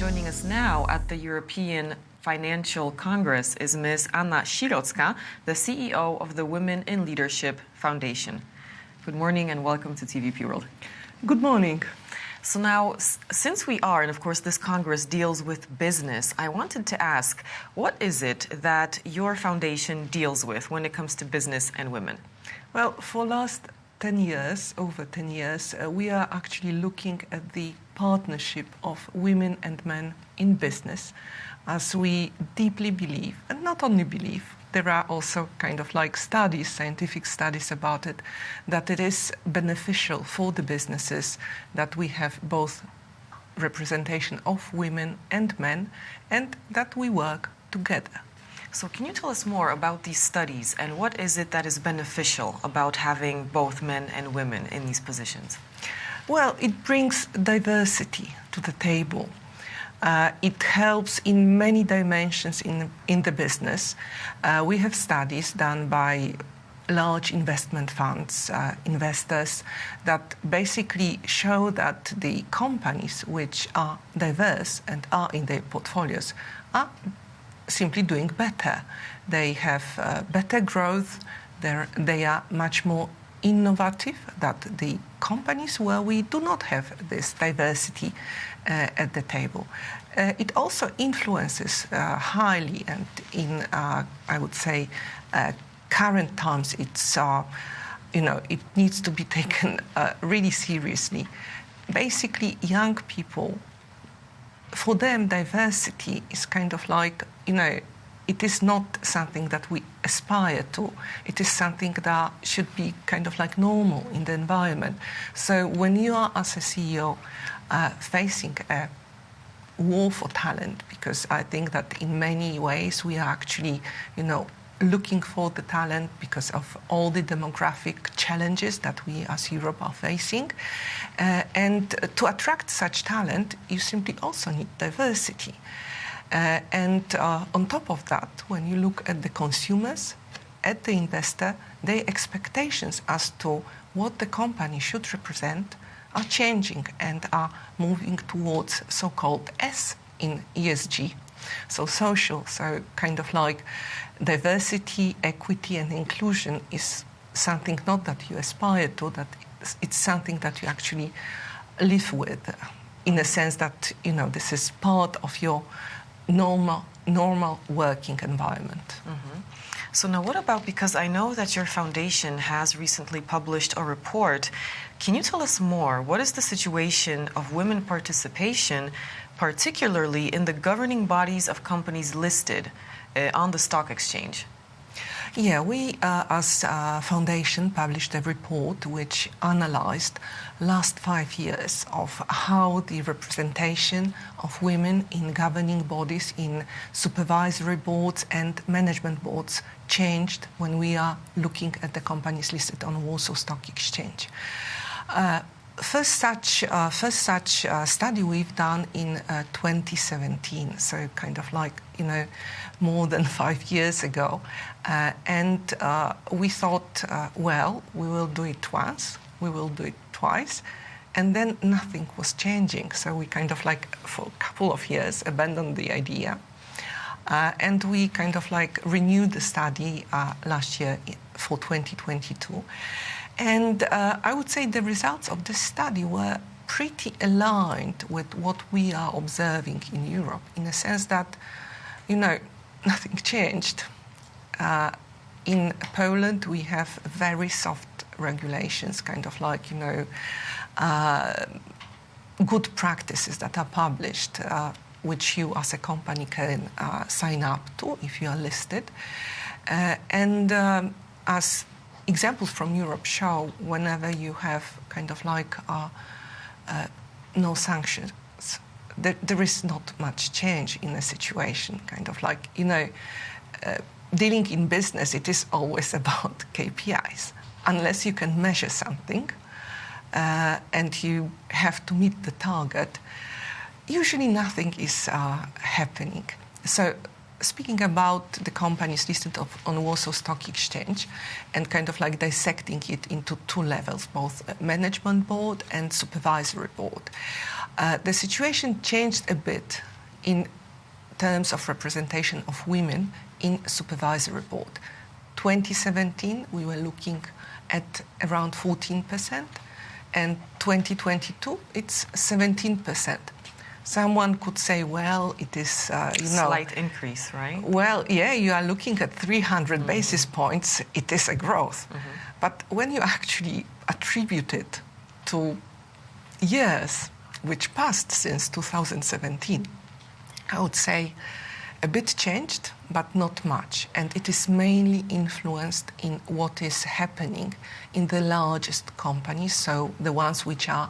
Joining us now at the European Financial Congress is Ms. Anna Siroka, the CEO of the Women in Leadership Foundation. Good morning and welcome to TVP World. Good morning. So now, since we are, and of course this Congress deals with business, I wanted to ask, what is it that your foundation deals with when it comes to business and women? Well, for last 10 years, over 10 years, we are actually looking at the partnership of women and men in business, as we deeply believe, and not only believe, there are also kind of like studies, scientific studies about it, that it is beneficial for the businesses that we have both representation of women and men, and that we work together. So can you tell us more about these studies and what is it that is beneficial about having both men and women in these positions? Well, it brings diversity to the table. It helps in many dimensions in the business. We have studies done by large investment funds, investors, that basically show that the companies which are diverse and are in their portfolios are simply doing better. They have better growth, they are much more innovative than the companies where we do not have this diversity at the table. It also influences highly, and in, I would say, current times, it's, it needs to be taken really seriously. Basically, young people, for them, diversity is kind of like, it is not something that we aspire to. It is something that should be kind of like normal in the environment. So when you are, as a CEO, facing a war for talent, because I think that in many ways we are actually, looking for the talent because of all the demographic challenges that we as Europe are facing. And to attract such talent, you simply also need diversity. And on top of that, when you look at the consumers, at the investor, their expectations as to what the company should represent are changing and are moving towards so-called S in ESG. So social, so kind of like diversity, equity and inclusion is something not that you aspire to, that it's something that you actually live with, in a sense that, this is part of your normal working environment. Mm-hmm. So now what about, because I know that your foundation has recently published a report, can you tell us more? What is the situation of women participation, particularly in the governing bodies of companies listed on the stock exchange? Yeah, we as a foundation published a report which analyzed last 5 years of how the representation of women in governing bodies, in supervisory boards and management boards changed when we are looking at the companies listed on Warsaw Stock Exchange. First such study we've done in 2017, so kind of like, more than 5 years ago. And we thought, well, we will do it once, we will do it twice, and then nothing was changing. So we kind of like, for a couple of years, abandoned the idea. And we kind of like renewed the study last year for 2022. And I would say the results of this study were pretty aligned with what we are observing in Europe, in the sense that, nothing changed. In Poland, we have very soft regulations, kind of like, good practices that are published, which you as a company can sign up to if you are listed. And as examples from Europe show, whenever you have kind of like no sanctions, there is not much change in a situation. Kind of like, dealing in business, it is always about KPIs. Unless you can measure something and you have to meet the target, usually nothing is happening. So speaking about the companies listed on Warsaw Stock Exchange and kind of like dissecting it into two levels, both management board and supervisory board, the situation changed a bit in terms of representation of women in supervisory board. 2017, we were looking at around 14%, and 2022, it's 17%. Someone could say, well, it is, slight increase, right? Well, yeah, you are looking at 300 basis points, it is a growth. But when you actually attribute it to years which passed since 2017, I would say a bit changed, but not much. And it is mainly influenced in what is happening in the largest companies, so the ones which are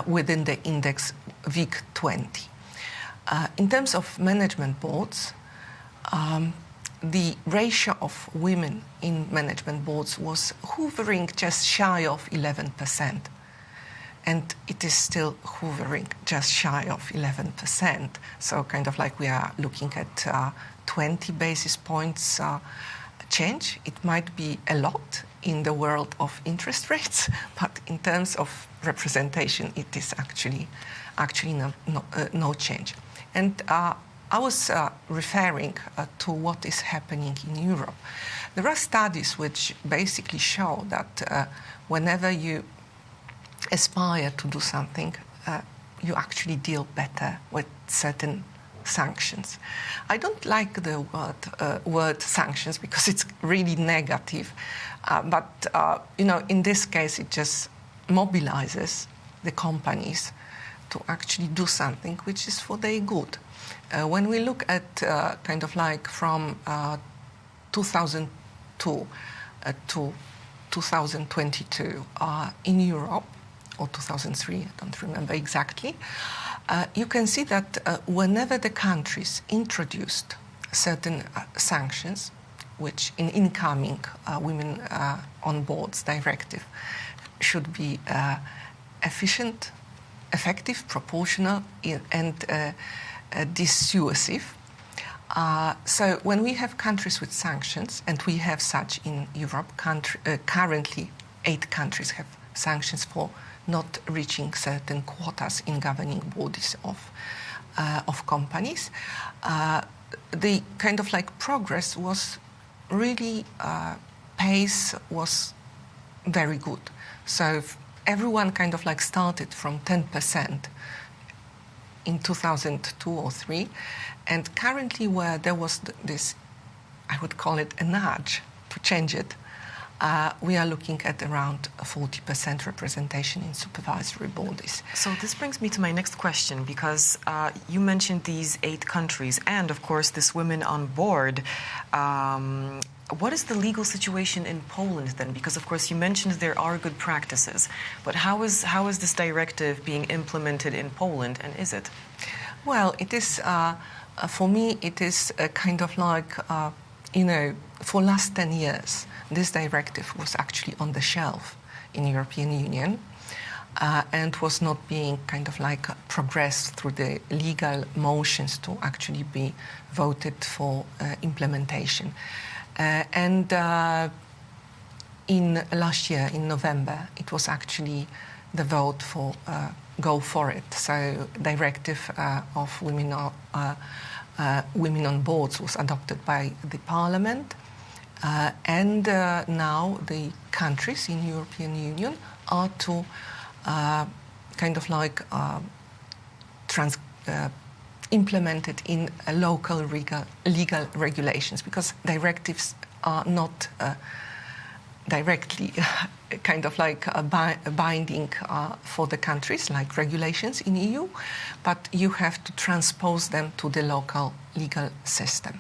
within the index VIC 20. In terms of management boards, the ratio of women in management boards was hovering just shy of 11%. And it is still hovering just shy of 11%. So kind of like we are looking at 20 basis points change. It might be a lot in the world of interest rates, but in terms of representation, it is actually no change. And I was referring to what is happening in Europe. There are studies which basically show that whenever you aspire to do something, you actually deal better with certain sanctions. I don't like the word sanctions because it's really negative, but in this case it just mobilizes the companies to actually do something which is for their good. When we look at kind of like from 2002 to 2022 in Europe, or 2003, I don't remember exactly, you can see that whenever the countries introduced certain sanctions, which in incoming women on boards directive should be efficient, effective, proportional, and dissuasive. So when we have countries with sanctions, and we have such in Europe, currently 8 countries have sanctions for not reaching certain quotas in governing bodies of companies, the kind of like progress was really, pace was very good. So everyone kind of like started from 10% in 2002 or 3, and currently where there was this, I would call it a nudge to change it, we are looking at around 40% representation in supervisory bodies. So this brings me to my next question, because you mentioned these 8 countries and, of course, this women on board. What is the legal situation in Poland then? Because, of course, you mentioned there are good practices, but how is this directive being implemented in Poland, and is it? Well, it is, for me, it is kind of like, for last 10 years, this directive was actually on the shelf in European Union and was not being kind of like progressed through the legal motions to actually be voted for implementation. And in last year, in November, it was actually the vote for go for it. So directive of women on boards was adopted by the Parliament. And now the countries in European Union are to kind of like implement it in local legal regulations, because directives are not directly kind of like binding for the countries like regulations in EU, but you have to transpose them to the local legal system.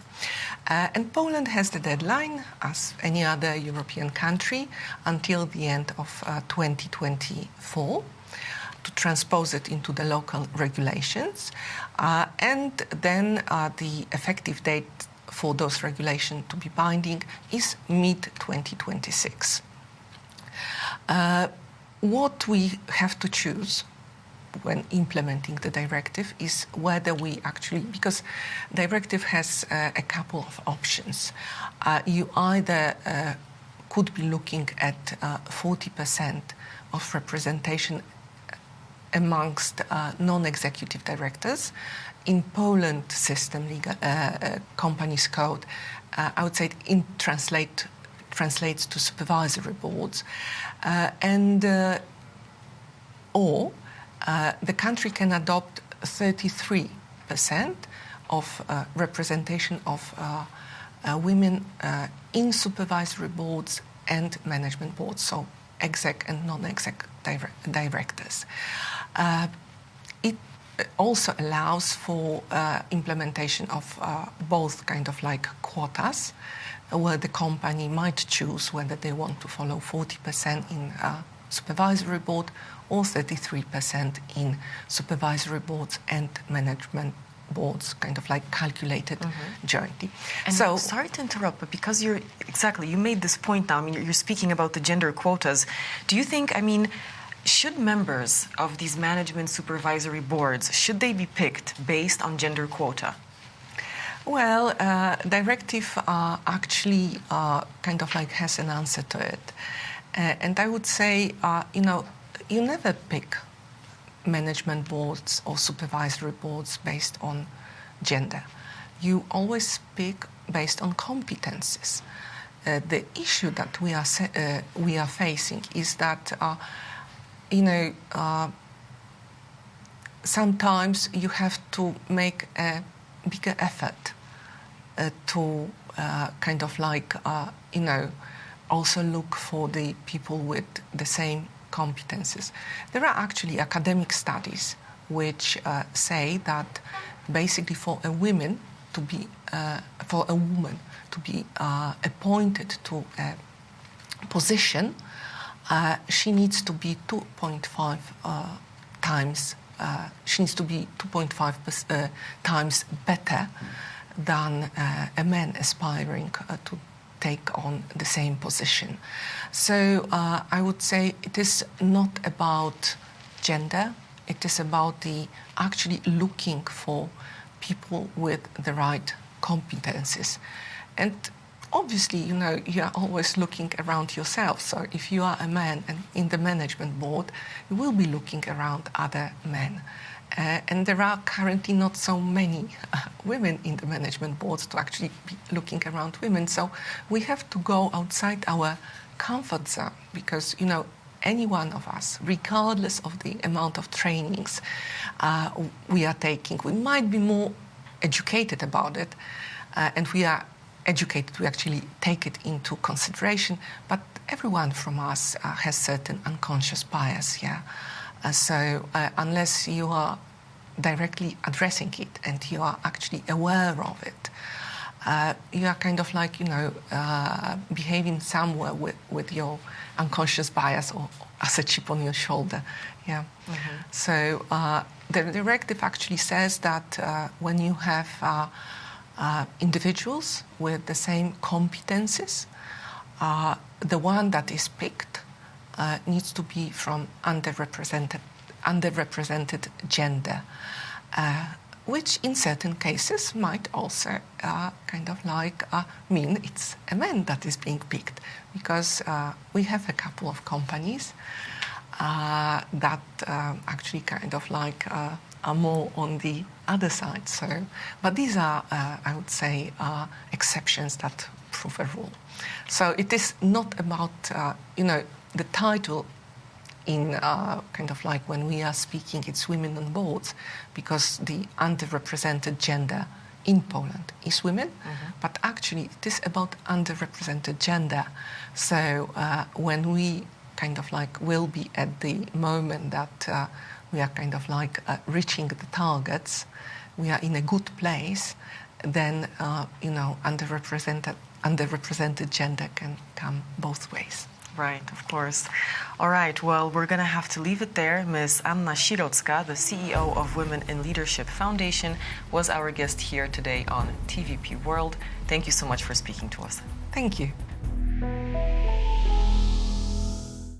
And Poland has the deadline, as any other European country, until the end of 2024 to transpose it into the local regulations. And then the effective date for those regulations to be binding is mid-2026. What we have to choose when implementing the directive is whether we actually, because directive has a couple of options. You either could be looking at 40% of representation amongst non-executive directors. In Poland system, legal companies code, I would say it translates to supervisory boards, or the country can adopt 33% of representation of women in supervisory boards and management boards, so exec and non-exec directors. It also allows for implementation of both kind of like quotas, where the company might choose whether they want to follow 40% in supervisory board or 33% in supervisory boards and management boards, kind of like calculated jointly. And so, sorry to interrupt, but because you made this point now, I mean, you're speaking about the gender quotas. Do you think, should members of these management supervisory boards, should they be picked based on gender quota? Well, directive actually kind of like has an answer to it. And I would say, you never pick management boards or supervisory boards based on gender. You always pick based on competences. The issue that we are facing is that, sometimes you have to make a bigger effort to kind of like, also look for the people with the same competences. There are actually academic studies which say that basically for a woman to be appointed to a position, she needs to be 2.5 times. She needs to be 2.5 times better than a man aspiring to take on the same position. So I would say it is not about gender. It is about actually looking for people with the right competences. And obviously, you are always looking around yourself. So if you are a man and in the management board, you will be looking around other men. And there are currently not so many women in the management boards to actually be looking around women. So we have to go outside our comfort zone because, any one of us, regardless of the amount of trainings we are taking, we might be more educated about it, and we are educated to actually take it into consideration. But everyone from us has certain unconscious bias, so unless you are directly addressing it and you are actually aware of it, you are kind of like, behaving somewhere with your unconscious bias or as a chip on your shoulder. So the directive actually says that when you have individuals with the same competences, the one that is picked needs to be from underrepresented gender, which in certain cases might also kind of like mean it's a man that is being picked, because we have a couple of companies that actually kind of like are more on the other side. So, but these are, I would say, exceptions that prove a rule. So it is not about, the title in kind of like when we are speaking, it's women on boards, because the underrepresented gender in Poland is women, but actually it is about underrepresented gender. So when we kind of like will be at the moment that we are kind of like reaching the targets, we are in a good place, then, underrepresented gender can come both ways. Right, of course. All right, well, we're going to have to leave it there. Ms. Anna Siroka, the CEO of Women in Leadership Foundation, was our guest here today on TVP World. Thank you so much for speaking to us. Thank you.